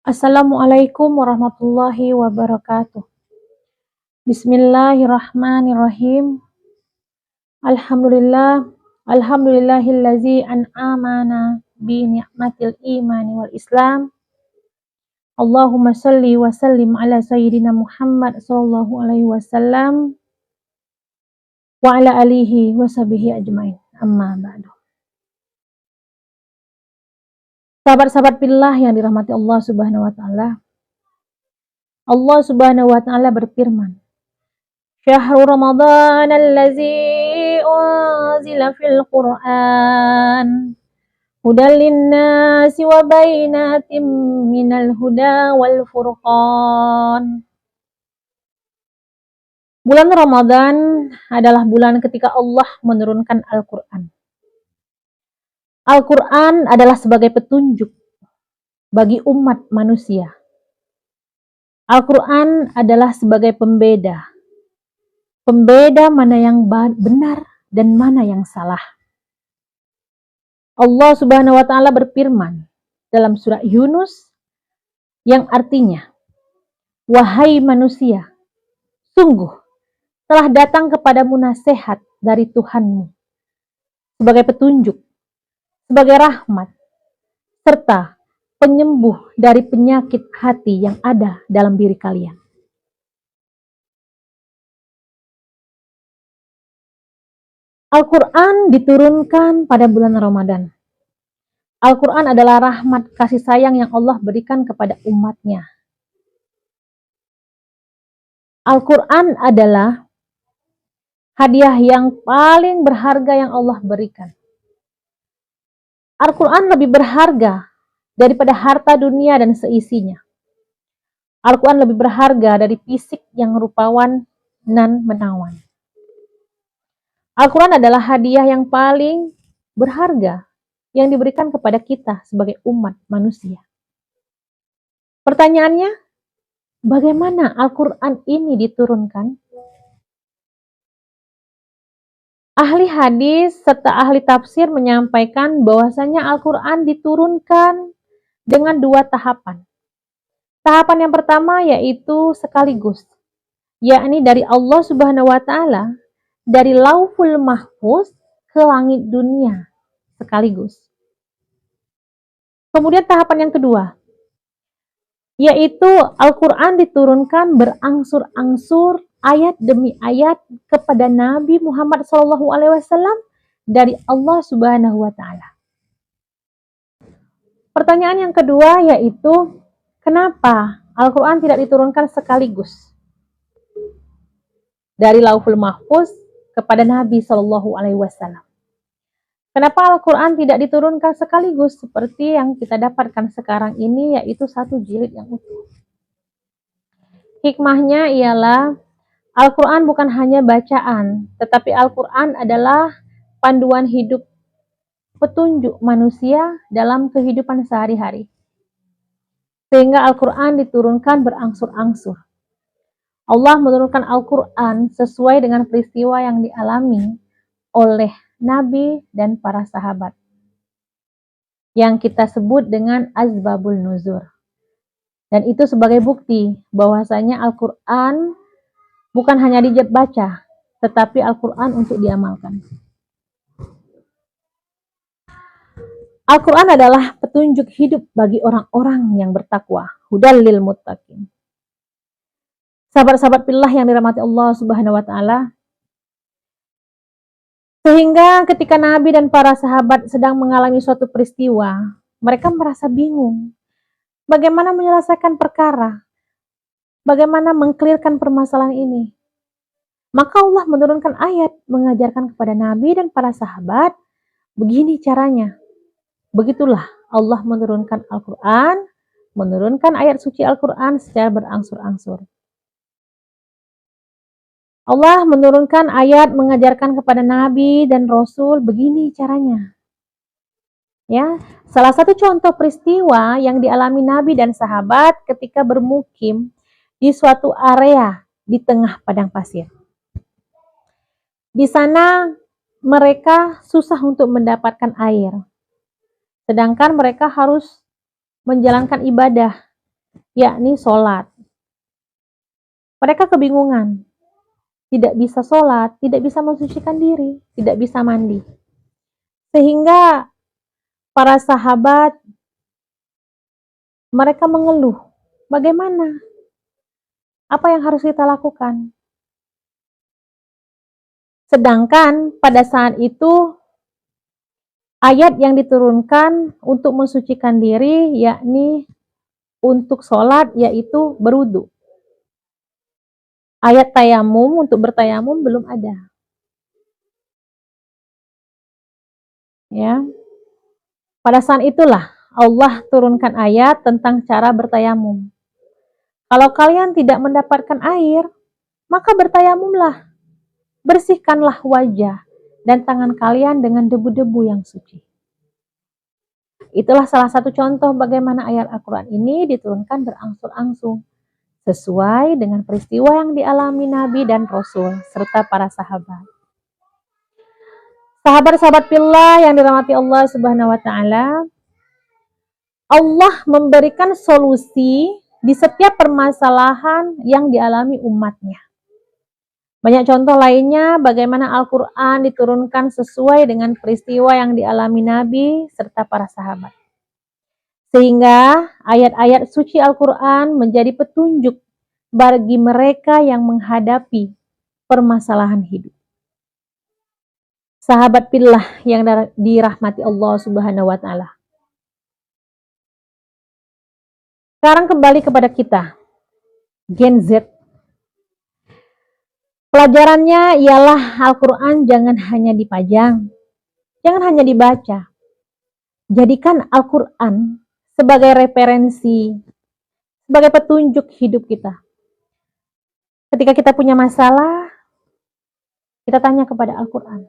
Assalamualaikum warahmatullahi wabarakatuh. Bismillahirrahmanirrahim. Alhamdulillah, alhamdulillahillazi an'amana bi ni'matil imani wal islam. Allahumma salli wa sallim ala sayyidina Muhammad sallallahu alaihi wasallam wa ala alihi wa sahbihi ajmain. Amma ba'du. Sahabat-sahabat billah yang dirahmati Allah Subhanahu wa taala. Allah Subhanahu wa taala berfirman, Syahrul Ramadan allazi unzila fil Qur'an hudal linnasi wa bainatim minal huda wal furqan. Bulan Ramadan adalah bulan ketika Allah menurunkan Al-Qur'an. Al-Qur'an adalah sebagai petunjuk bagi umat manusia. Al-Qur'an adalah sebagai pembeda mana yang benar dan mana yang salah. Allah Subhanahu wa taala berfirman dalam surah Yunus yang artinya, wahai manusia, sungguh telah datang kepadamu nasihat dari Tuhanmu sebagai petunjuk, sebagai rahmat, serta penyembuh dari penyakit hati yang ada dalam diri kalian. Al-Quran diturunkan pada bulan Ramadan. Al-Quran adalah rahmat kasih sayang yang Allah berikan kepada umatnya. Al-Quran adalah hadiah yang paling berharga yang Allah berikan. Al-Quran lebih berharga daripada harta dunia dan seisinya. Al-Quran lebih berharga dari fisik yang rupawan nan menawan. Al-Quran adalah hadiah yang paling berharga yang diberikan kepada kita sebagai umat manusia. Pertanyaannya, bagaimana Al-Quran ini diturunkan? Ahli hadis serta ahli tafsir menyampaikan bahwasanya Al-Quran diturunkan dengan dua tahapan. Tahapan yang pertama yaitu sekaligus, yakni dari Allah Subhanahu wa taala dari Lauhul Mahfuz ke langit dunia sekaligus. Kemudian tahapan yang kedua, yaitu Al-Quran diturunkan berangsur-angsur ayat demi ayat kepada Nabi Muhammad SAW dari Allah Subhanahu wa taala. Pertanyaan yang kedua yaitu, kenapa Al-Quran tidak diturunkan sekaligus dari Lauhul Mahfuz kepada Nabi SAW? Kenapa Al-Quran tidak diturunkan sekaligus seperti yang kita dapatkan sekarang ini, yaitu satu jilid yang utuh? Hikmahnya ialah Al-Quran bukan hanya bacaan, tetapi Al-Quran adalah panduan hidup, petunjuk manusia dalam kehidupan sehari-hari. Sehingga Al-Quran diturunkan berangsur-angsur. Allah menurunkan Al-Quran sesuai dengan peristiwa yang dialami oleh Nabi dan para sahabat, yang kita sebut dengan Asbabul Nuzur. Dan itu sebagai bukti bahwasanya Al-Quran bukan hanya dibaca, tetapi Al-Quran untuk diamalkan. Al-Quran adalah petunjuk hidup bagi orang-orang yang bertakwa. Hudal lil muttaqin. Sahabat-sahabat billah yang dirahmati Allah Subhanahu wa taala, sehingga ketika Nabi dan para sahabat sedang mengalami suatu peristiwa, mereka merasa bingung. Bagaimana menyelesaikan perkara? Bagaimana mengklirkan permasalahan ini? Maka Allah menurunkan ayat mengajarkan kepada Nabi dan para sahabat, begini caranya. Begitulah Allah menurunkan Al-Quran, menurunkan ayat suci Al-Quran secara berangsur-angsur. Allah menurunkan ayat mengajarkan kepada Nabi dan Rasul, begini caranya. Ya, salah satu contoh peristiwa yang dialami Nabi dan sahabat ketika bermukim di suatu area di tengah padang pasir. Di sana mereka susah untuk mendapatkan air. Sedangkan mereka harus menjalankan ibadah yakni sholat. Mereka kebingungan, tidak bisa sholat, tidak bisa mensucikan diri, tidak bisa mandi. Sehingga para sahabat mereka mengeluh, bagaimana? Apa yang harus kita lakukan? Sedangkan pada saat itu ayat yang diturunkan untuk mensucikan diri yakni untuk sholat yaitu berwudu. Ayat tayamum untuk bertayamum belum ada. Ya. Pada saat itulah Allah turunkan ayat tentang cara bertayamum. Kalau kalian tidak mendapatkan air, maka bertayamumlah. Bersihkanlah wajah dan tangan kalian dengan debu-debu yang suci. Itulah salah satu contoh bagaimana ayat Al-Quran ini diturunkan berangsur-angsur sesuai dengan peristiwa yang dialami Nabi dan Rasul serta para sahabat. Sahabat-sahabat fillah yang dirahmati Allah Subhanahu wa taala, Allah memberikan solusi di setiap permasalahan yang dialami umatnya. Banyak contoh lainnya bagaimana Al-Quran diturunkan sesuai dengan peristiwa yang dialami Nabi serta para sahabat. Sehingga ayat-ayat suci Al-Quran menjadi petunjuk bagi mereka yang menghadapi permasalahan hidup. Sahabat fillah yang dirahmati Allah Subhanahu wa taala. Sekarang kembali kepada kita, Gen Z. Pelajarannya ialah Al-Quran jangan hanya dipajang, jangan hanya dibaca. Jadikan Al-Quran sebagai referensi, sebagai petunjuk hidup kita. Ketika kita punya masalah, kita tanya kepada Al-Quran.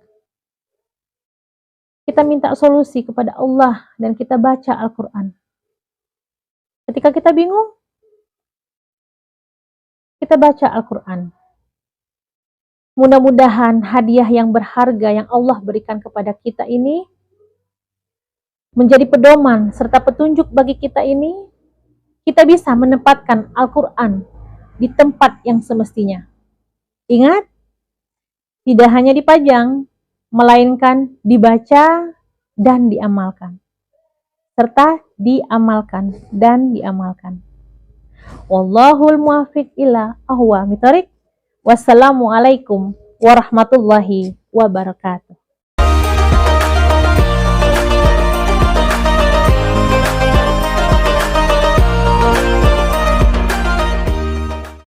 Kita minta solusi kepada Allah dan kita baca Al-Quran. Ketika kita bingung, kita baca Al-Quran. Mudah-mudahan hadiah yang berharga yang Allah berikan kepada kita ini menjadi pedoman serta petunjuk bagi kita ini, kita bisa menempatkan Al-Quran di tempat yang semestinya. Ingat, tidak hanya dipajang, melainkan dibaca dan diamalkan. Serta diamalkan dan diamalkan. Wallahul muwaffiq ila aqwamit thoriq. Wassalamualaikum warahmatullahi wabarakatuh.